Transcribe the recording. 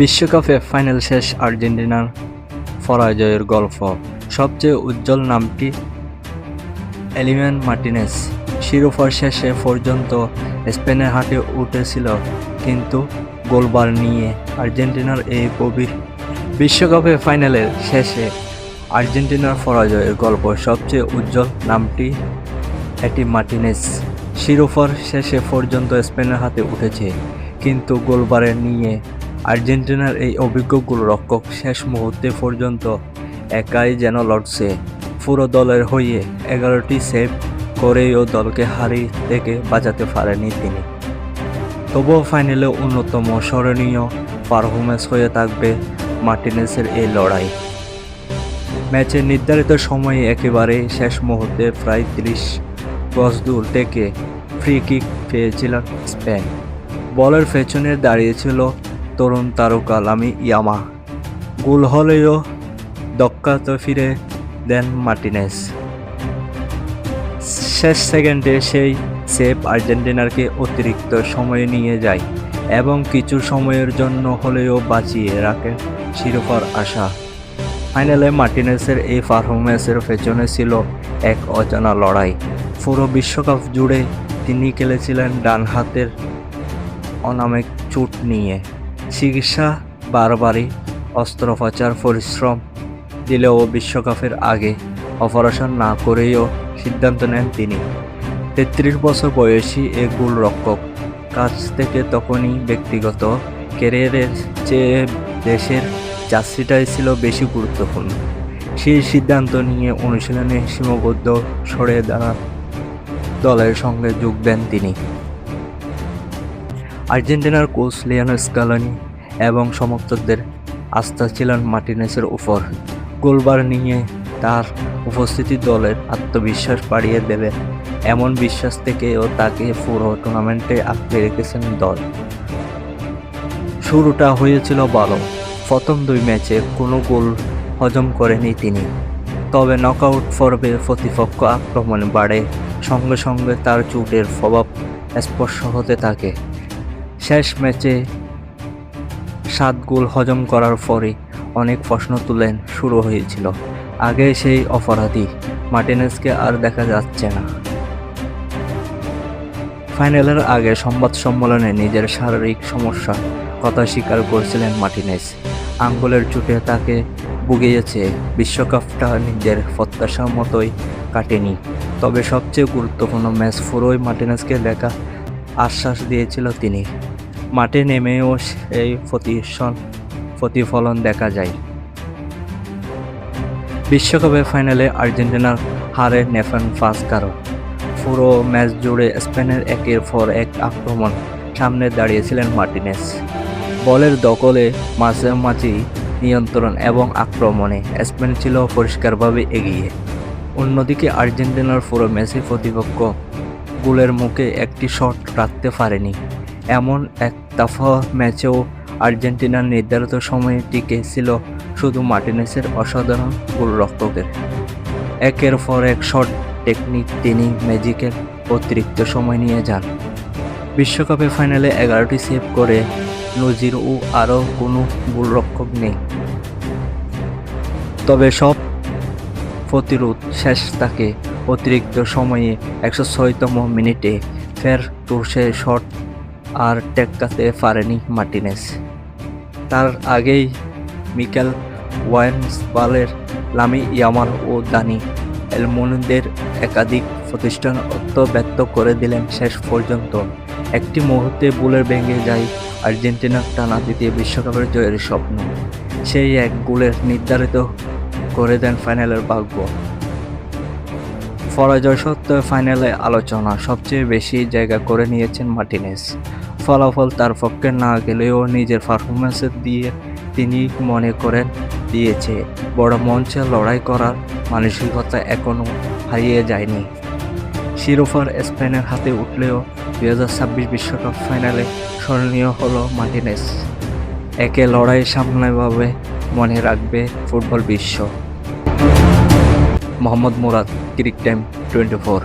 বিশ্বকাপে ফাইনাল শেষ আর্জেন্টিনার পরাজয়ের গল্প। সবচেয়ে উজ্জ্বল নামটি এলিমিয়ান মার্টিনেজ। শিরোপার শেষে পর্যন্ত স্পেনের হাতে উঠেছিল, কিন্তু গোলবার নিয়ে আর্জেন্টিনার এই বিশ্বকাপে ফাইনালের শেষে আর্জেন্টিনার পরাজয়ের গল্প। সবচেয়ে উজ্জ্বল নামটি এটি মার্টিনেজ। শিরোপার শেষে পর্যন্ত স্পেনের হাতে উঠেছে, কিন্তু গোলবারে নিয়ে আর্জেন্টিনার এই অভিজ্ঞ গোলরক্ষক শেষ মুহূর্তে পর্যন্ত একাই যেন লড়ছে। পুরো দলের হয়ে 11টি সেভ করেও দলকে হারি থেকে বাঁচাতে পারেনি তিনি। তবুও ফাইনালে অন্যতম স্মরণীয় পারফরম্যান্স হয়ে থাকবে মার্টিনেজের এই লড়াই। ম্যাচের নির্ধারিত সময়ে একেবারে শেষ মুহূর্তে প্রায় 30 গজ দূর থেকে ফ্রি কিক পেয়েছিলেন স্পেন। বলের পেছনে দাঁড়িয়েছিল তরুণ তারকা লামি ইয়ামাল। গোল হলেও দক্ষতা ফিরে দেন মার্টিনেজ। শেষ সেকেন্ডে সেই সেভ আর্জেন্টিনাকে অতিরিক্ত সময়ে নিয়ে যায় এবং কিছু সময়ের জন্য হলেও বাঁচিয়ে রাখেন শিরোপার আশা। ফাইনালে মার্টিনেজের এই পারফরম্যান্সের পেছনে ছিল এক অজানা লড়াই। পুরো বিশ্বকাপ জুড়ে তিনি খেলেছিলেন ডান হাতের অনামিক চোট নিয়ে। চিকিৎসা, বারবারই অস্ত্রোপচার, পরিশ্রম দিলেও বিশ্বকাপের আগে অপারেশন না করেও সিদ্ধান্ত নেন তিনি। 33 বছর বয়সী এই গোলরক্ষক কাছ থেকে তখনই ব্যক্তিগত ক্যারিয়ারের চেয়ে দেশের জার্সিটাই ছিল বেশি গুরুত্বপূর্ণ। সেই সিদ্ধান্ত নিয়ে অনুশীলনে সীমাবদ্ধ সরে দাঁড়ান দলের সঙ্গে যোগ দেন তিনি। আর্জেন্টিনার কোচ লিওনেল স্কালোনি এবং সমর্থকদের আস্থা ছিলেন মার্টিনেজের উপর। গোলবার নিয়ে তার উপস্থিতি দলের আত্মবিশ্বাস বাড়িয়ে দেবে, এমন বিশ্বাস থেকেও তাকে পুরো টুর্নামেন্টে আঁকড়ে রেখেছেন দল। শুরুটা হয়েছিল ভালো। প্রথম 2 ম্যাচে কোনো গোল হজম করেনি তিনি। তবে নকআউট পর্বে প্রতিপক্ষ আক্রমণ বাড়ে, সঙ্গে সঙ্গে তার চোটের প্রভাব স্পর্শ হতে থাকে। শেষ ম্যাচে 7 গোল হজম করার পরে অনেক প্রশ্ন তুলে শুরু হয়েছিল। আগে সেই অপরাধী মার্টিনেজকে আর দেখা যাচ্ছে না। ফাইনালের আগে সংবাদ সম্মেলনে নিজের শারীরিক সমস্যার কথা স্বীকার করেছিলেন মার্টিনেজ। আঙ্গুলের চোটে তাকে ভুগিয়েছে। বিশ্বকাপটা নিজের প্রত্যাশার মতোই কাটেনি, তবে সবচেয়ে গুরুত্বপূর্ণ ম্যাচ পুরোই মার্টিনেজকে দেখা আশ্বাস দিয়েছিল তিনি। মাঠে নেমেও সেই প্রতিফলন দেখা যায়। বিশ্বকাপের ফাইনালে আর্জেন্টিনার হারে নেফান পাঁচ কারণ। পুরো ম্যাচ জুড়ে স্পেনের একের পর এক আক্রমণ সামনে দাঁড়িয়েছিলেন মার্টিনেজ। বলের দখলে, মাঝামাঝি নিয়ন্ত্রণ এবং আক্রমণে স্পেন ছিল পরিষ্কারভাবে এগিয়ে। অন্যদিকে আর্জেন্টিনার পুরো ম্যাচে প্রতিপক্ষ গোলের মুখে একটি শট রাখতে পারেনি। এমন এক দফা ম্যাচেও আর্জেন্টিনার নির্ধারিত সময়ে টিকে ছিল শুধু মার্টিনেজের অসাধারণ গোলরক্ষকের একের পর এক শট টেকনিক। তিনি ম্যাজিকের অতিরিক্ত সময় নিয়ে যান। বিশ্বকাপের ফাইনালে 11টি সেভ করে নজির ও আরও কোনো গোলরক্ষক নেই। তবে সব প্রতিরোধ শেষ তাকে অতিরিক্ত সময়ে 106তম মিনিটে ফের তুরসে শট আর টেক্কাতে পারেনি মার্টিনেজ। তার আগেই মিকেল ওয়েনসবালের, লামি ইয়ামাল ও দানি এলমোনদের একাধিক প্রতিষ্ঠান ব্যর্থ করে দিলেন শেষ পর্যন্ত। একটি মুহূর্তে বুলের ভেঙে যায় আর্জেন্টিনার টানা 2য় বিশ্বকাপের জয়ের স্বপ্ন। সেই এক গোলের নির্ধারিত করে দেন ফাইনালের ভাগ্য। পরাজয় সত্ত্বেও ফাইনালে আলোচনা সবচেয়ে বেশি জায়গা করে নিয়েছেন মার্টিনেজ। ফলাফল তার পক্ষে না গেলেও নিজের পারফরম্যান্স দিয়ে তিনি মনে করেন দিয়েছে বড় মঞ্চে লড়াই করার মানসিকতা এখনও হারিয়ে যায়নি। শিরোপার স্পেনের হাতে উঠলেও 2026 বিশ্বকাপ ফাইনালে স্মরণীয় হলো মার্টিনেজ। একে লড়াই সামনেভাবে মনে রাখবে ফুটবল বিশ্ব। মোহাম্মদ মুরাদ, ক্রিক টাইম 24।